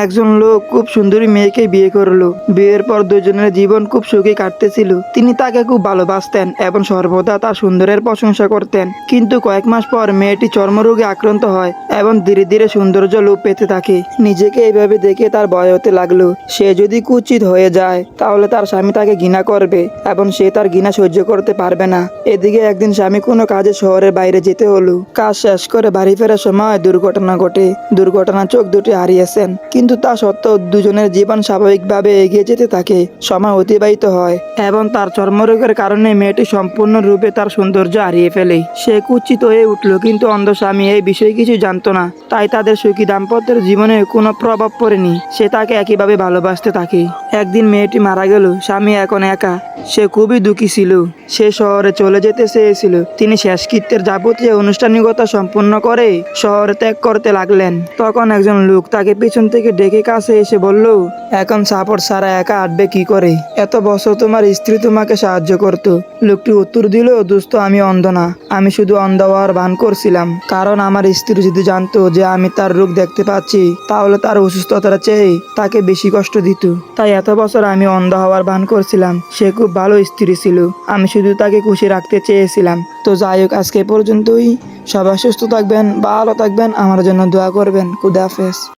একজন লোক খুব সুন্দরী মেয়েকে বিয়ে করলো। বিয়ের পর দুজনের জীবন খুব সুখে কাটতেছিল। তিনি তাকে খুব ভালোবাসতেন এবং সর্বদা তার সুন্দরের প্রশংসা করতেন। কিন্তু কয়েক মাস পর মেয়েটি চর্মরোগে আক্রান্ত হয় এবং ধীরে ধীরে সৌন্দর্য লোপ পেতে থাকে। নিজেকে এইভাবে দেখে তার ভয় হতে লাগলো, সে যদি কুৎসিত হয়ে যায় তাহলে তার স্বামী তাকে ঘৃণা করবে এবং সে তার ঘৃণা সহ্য করতে পারবে না। এদিকে একদিন স্বামী কোনো কাজে শহরের বাইরে যেতে হলো। কাজ শেষ করে বাড়ি ফেরার সময় দুর্ঘটনা ঘটে। দুর্ঘটনা চোখ দুটি হারিয়েছেন, কিন্তু তা সত্ত্বেও দুজনের জীবন স্বাভাবিকভাবে এগিয়ে যেতে থাকে। সময় অতিবাহিত হয় এবং তার চর্মরোগের কারণে মেয়েটি সম্পূর্ণরূপে তার সৌন্দর্য হারিয়ে ফেলে। সে কুৎসিত হয়ে উঠল, কিন্তু অন্ধ স্বামী এই বিষয়ে কিছু জানতো না। তাই তাদের সুখী দাম্পত্যের জীবনে কোনো প্রভাব পড়েনি। সে তাকে একইভাবে ভালোবাসতে থাকে। একদিন মেয়েটি মারা গেল। স্বামী এখন একা। সে খুবই দুঃখী ছিল। সে শহরে চলে যেতে চেয়েছিল। তিনি শেষকৃত্যের যাবতীয় আনুষ্ঠানিকতা সম্পন্ন করে শহরে ত্যাগ করতে লাগলেন। তখন একজন লোক তাকে পিছন থেকে ডেকে কাছে এসে বলল, এখন সাপোর্ট ছাড়া একা হাঁটবে কি করে? এত বছর তোমার স্ত্রী তোমাকে সাহায্য করত। লোকটি উত্তর দিল, দোস্ত, আমি অন্ধ না। আমি শুধু অন্ধ হওয়ার ভান করছিলাম, কারণ আমার স্ত্রী যদি জানতো যে আমি তার রোগ দেখতে পাচ্ছি তাহলে তার অসুস্থতার চেয়ে তাকে বেশি কষ্ট দিত। তাই এত বছর আমি অন্ধ হওয়ার ভান করছিলাম। সে খুব ভালো স্ত্রী ছিল, আমি শুধু তাকে খুশি রাখতে চেয়েছিলাম। তো যাই হোক, আজকে পর্যন্তই। সবাই সুস্থ থাকবেন, ভালো থাকবেন, আমার জন্য দোয়া করবেন। খুদা হাফেজ।